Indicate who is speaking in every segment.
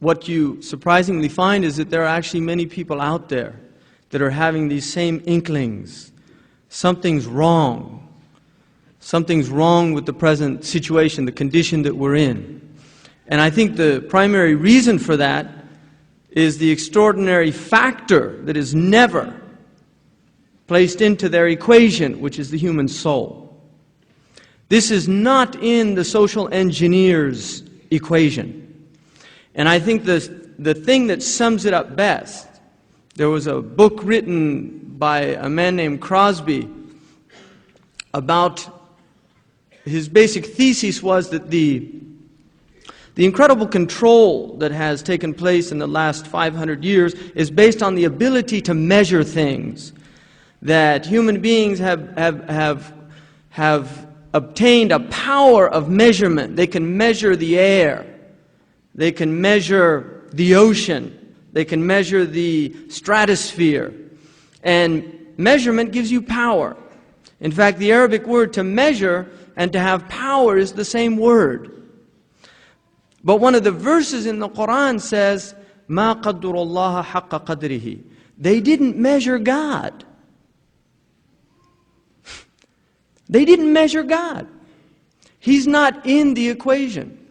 Speaker 1: what you surprisingly find is that there are actually many people out there that are having these same inklings. Something's wrong. Something's wrong with the present situation, the condition that we're in. And I think the primary reason for that is the extraordinary factor that is never placed into their equation, which is the human soul. This is not in the social engineer's equation. And I think the thing that sums it up best, there was a book written by a man named Crosby about, his basic thesis was that the incredible control that has taken place in the last 500 years is based on the ability to measure things. That human beings have obtained a power of measurement. They can measure the air. They can measure the ocean. They can measure the stratosphere. And measurement gives you power. In fact, the Arabic word to measure and to have power is the same word. But one of the verses in the Quran says, مَا قَدُّرُ اللَّهَ حَقَّ قَدْرِهِ. They didn't measure God. They didn't measure God. He's not in the equation.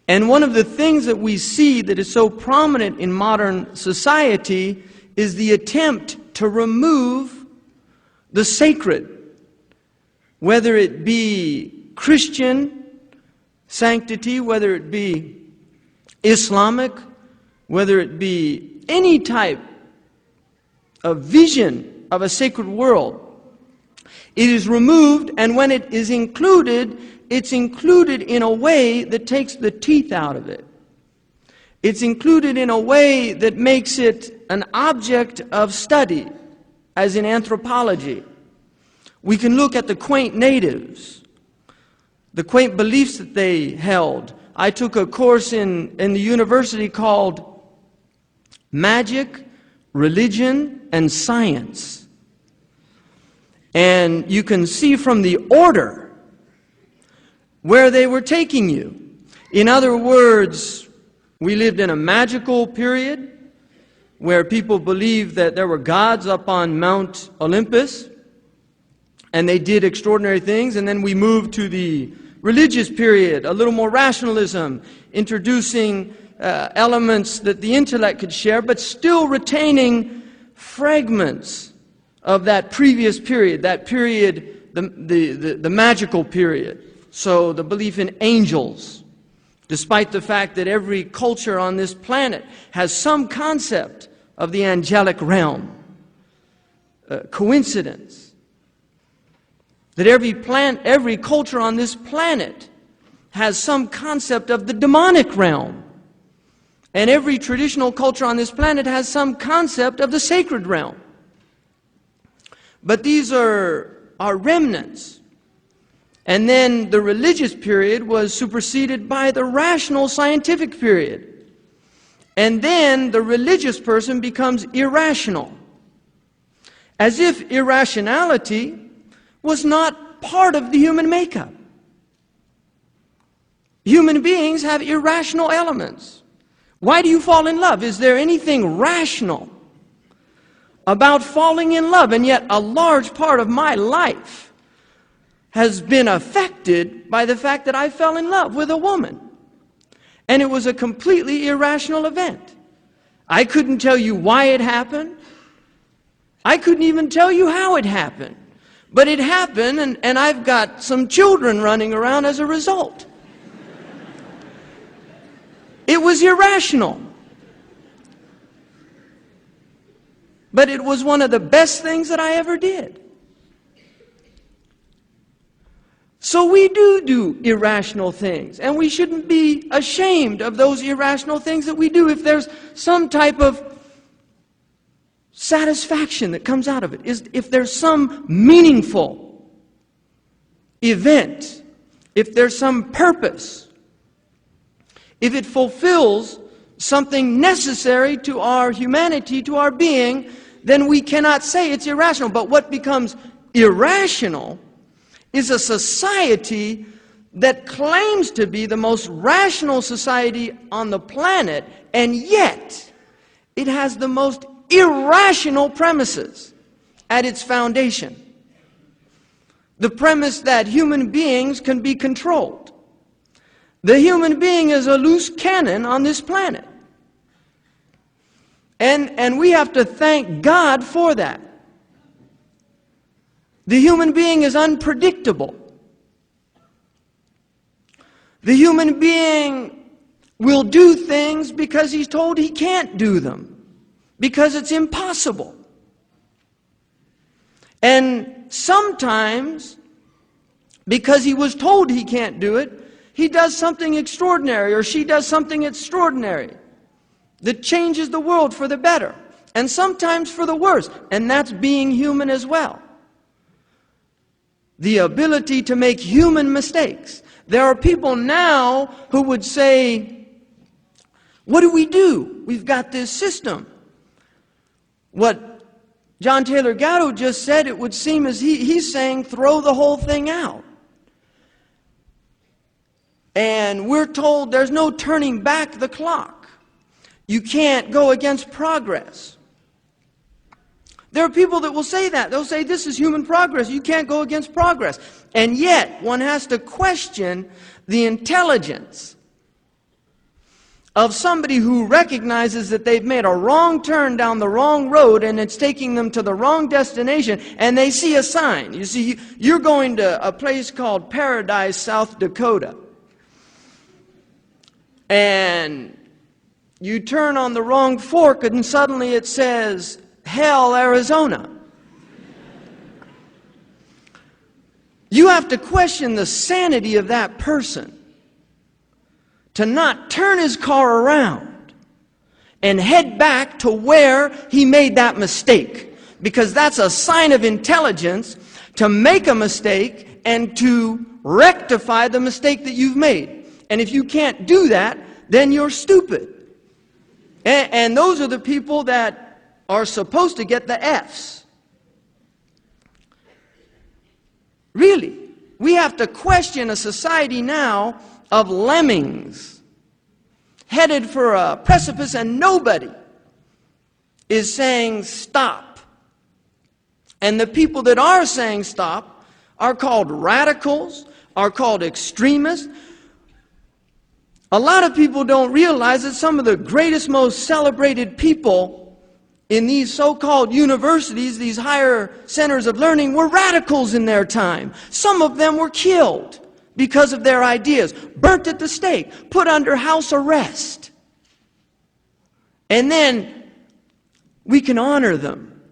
Speaker 1: And one of the things that we see that is so prominent in modern society is the attempt to remove the sacred, whether it be Christian sanctity, whether it be Islamic, whether it be any type of vision of a sacred world. It is removed, and when it is included, it's included in a way that takes the teeth out of it. It's included in a way that makes it an object of study, as in anthropology. We can look at the quaint natives, the quaint beliefs that they held. I took a course in the university called Magic, Religion, and Science. And you can see from the order where they were taking you. In other words, we lived in a magical period where people believed that there were gods up on Mount Olympus and they did extraordinary things. And then we moved to the religious period, a little more rationalism, introducing elements that the intellect could share, but still retaining fragments of that previous period, the magical period. So the belief in angels, despite the fact that every culture on this planet has some concept of the angelic realm. Coincidence. That every culture on this planet has some concept of the demonic realm. And every traditional culture on this planet has some concept of the sacred realm. But these are remnants. And then the religious period was superseded by the rational scientific period. And then the religious person becomes irrational. As if irrationality was not part of the human makeup. Human beings have irrational elements. Why do you fall in love? Is there anything rational about falling in love? And yet a large part of my life has been affected by the fact that I fell in love with a woman. And it was a completely irrational event. I couldn't tell you why it happened. I couldn't even tell you how it happened. But it happened, and I've got some children running around as a result. It was irrational. But it was one of the best things that I ever did. So we do irrational things, and we shouldn't be ashamed of those irrational things that we do if there's some type of satisfaction that comes out of it. If there's some meaningful event, if there's some purpose, if it fulfills something necessary to our humanity, to our being, then we cannot say it's irrational. But what becomes irrational is a society that claims to be the most rational society on the planet, and yet it has the most irrational premises at its foundation. The premise that human beings can be controlled. The human being is a loose cannon on this planet. And we have to thank God for that. The human being is unpredictable. The human being will do things because he's told he can't do them, because it's impossible. And sometimes, because he was told he can't do it, he does something extraordinary, or she does something extraordinary that changes the world for the better, and sometimes for the worse, and that's being human as well. The ability to make human mistakes. There are people now who would say, what do we do? We've got this system. What John Taylor Gatto just said, it would seem as he's saying, throw the whole thing out. And we're told there's no turning back the clock. You can't go against progress. There are people that will say that. They'll say, this is human progress. You can't go against progress. And yet, one has to question the intelligence of somebody who recognizes that they've made a wrong turn down the wrong road and it's taking them to the wrong destination, and they see a sign. You see, you're going to a place called Paradise, South Dakota. And you turn on the wrong fork and suddenly it says, Hell, Arizona. You have to question the sanity of that person to not turn his car around and head back to where he made that mistake. Because that's a sign of intelligence, to make a mistake and to rectify the mistake that you've made. And if you can't do that, then you're stupid. And those are the people that are supposed to get the F's. Really, we have to question a society now of lemmings headed for a precipice, and nobody is saying stop. And the people that are saying stop are called radicals, are called extremists. A lot of people don't realize that some of the greatest, most celebrated people in these so-called universities, these higher centers of learning, were radicals in their time. Some of them were killed because of their ideas, burnt at the stake, put under house arrest. And then we can honor them.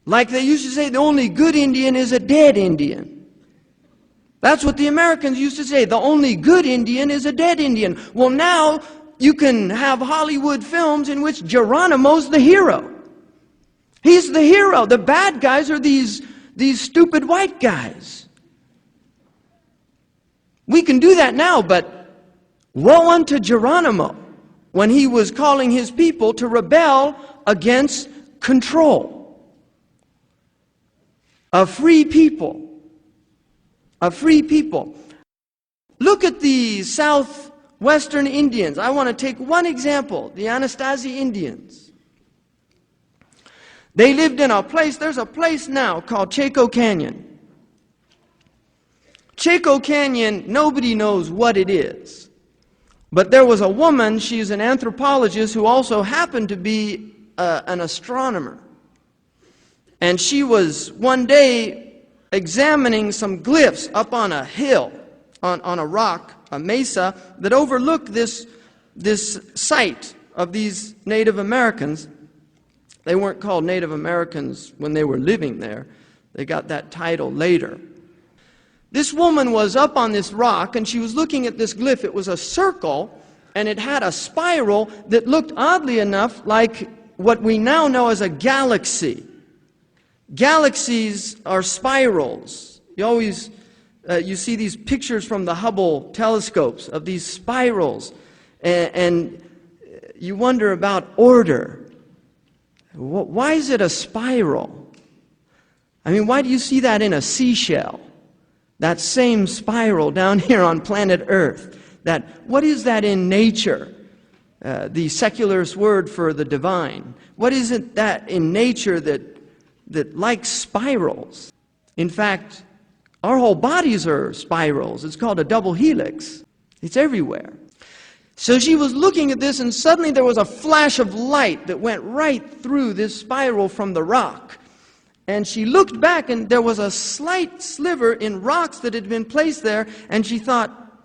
Speaker 1: Like they used to say, the only good Indian is a dead Indian. That's what the Americans used to say. The only good Indian is a dead Indian. Well, now you can have Hollywood films in which Geronimo's the hero. He's the hero. The bad guys are these stupid white guys. We can do that now, but woe unto Geronimo when he was calling his people to rebel against control. A free people. A free people. Look at the Southwestern Indians. I want to take one example, the Anasazi Indians. They lived in a place, there's a place now called Chaco Canyon. Chaco Canyon, nobody knows what it is. But there was a woman, she's an anthropologist, who also happened to be an astronomer. And she was one day examining some glyphs up on a hill, on a rock, a mesa, that overlooked this site of these Native Americans. They weren't called Native Americans when they were living there. They got that title later. This woman was up on this rock, and she was looking at this glyph. It was a circle, and it had a spiral that looked, oddly enough, like what we now know as a galaxy. Galaxies are spirals. You always you see these pictures from the Hubble telescopes of these spirals, and you wonder about order. Why is it a spiral? I mean, why do you see that in a seashell? That same spiral down here on planet Earth. What is that in nature? The secularist word for the divine. What is it that in nature that likes spirals? In fact, our whole bodies are spirals. It's called a double helix. It's everywhere. So she was looking at this, and suddenly there was a flash of light that went right through this spiral from the rock. And she looked back, and there was a slight sliver in rocks that had been placed there, and she thought,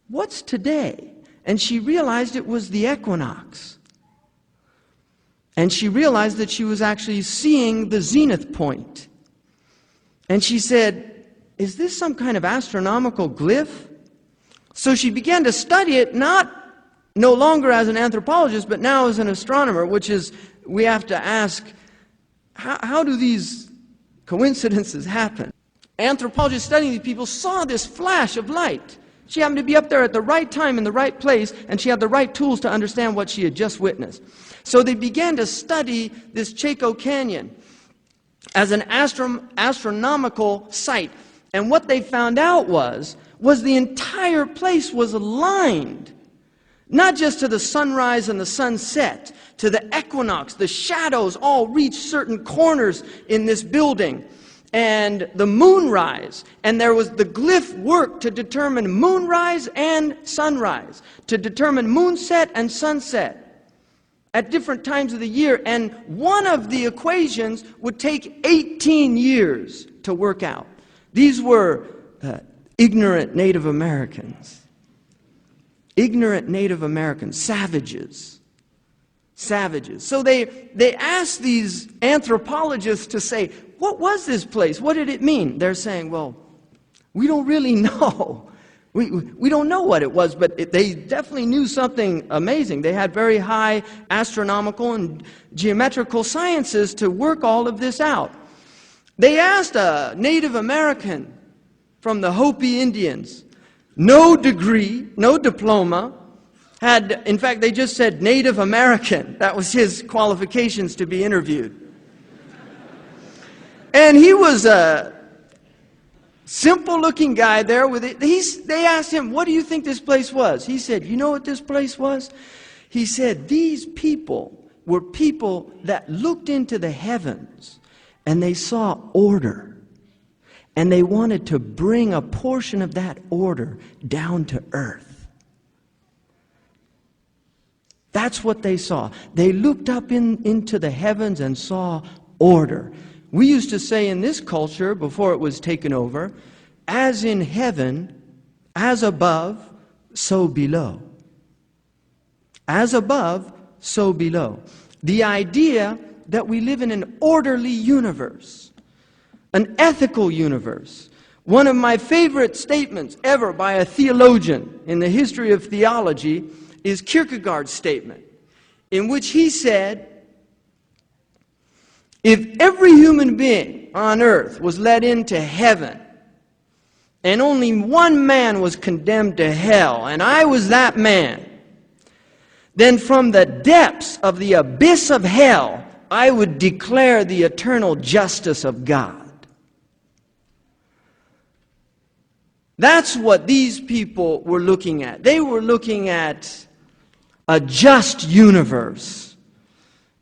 Speaker 1: what's today? And she realized it was the equinox. And she realized that she was actually seeing the zenith point. And she said, is this some kind of astronomical glyph? So she began to study it, no longer as an anthropologist, but now as an astronomer, which is, we have to ask, how do these coincidences happen? Anthropologists studying these people saw this flash of light. She happened to be up there at the right time in the right place, and she had the right tools to understand what she had just witnessed. So they began to study this Chaco Canyon as an astronomical site. And what they found out was the entire place was aligned, not just to the sunrise and the sunset, to the equinox. The shadows all reached certain corners in this building. And the moonrise, and there was the glyph work to determine moonrise and sunrise, to determine moonset and sunset at different times of the year. And one of the equations would take 18 years to work out. These were ignorant Native Americans. Ignorant Native Americans, savages. So they asked these anthropologists to say, what was this place? What did it mean? They're saying, well, we don't really know. We don't know what it was, but they definitely knew something amazing. They had very high astronomical and geometrical sciences to work all of this out. They asked a Native American from the Hopi Indians, no degree, no diploma, in fact, they just said Native American. That was his qualifications to be interviewed. And he was a simple-looking guy there. They asked him, what do you think this place was? He said, you know what this place was? He said, these people were people that looked into the heavens, and they saw order. And they wanted to bring a portion of that order down to earth. That's what they saw. They looked up into the heavens and saw order. We used to say in this culture, before it was taken over, as in heaven, as above, so below. As above, so below. The idea that we live in an orderly universe, an ethical universe. One of my favorite statements ever by a theologian in the history of theology is Kierkegaard's statement, in which he said, if every human being on earth was let into heaven, and only one man was condemned to hell, and I was that man, then from the depths of the abyss of hell, I would declare the eternal justice of God. That's what these people were looking at. They were looking at a just universe,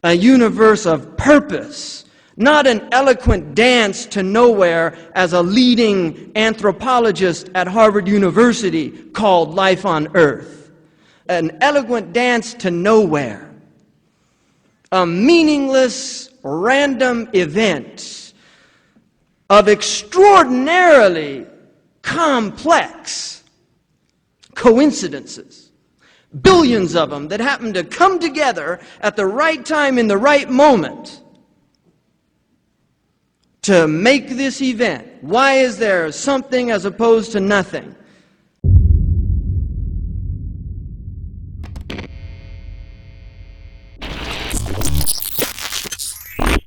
Speaker 1: a universe of purpose, not an eloquent dance to nowhere as a leading anthropologist at Harvard University called Life on Earth. An eloquent dance to nowhere. A meaningless, random event of extraordinarily complex coincidences. Billions of them that happen to come together at the right time in the right moment to make this event. Why is there something as opposed to nothing?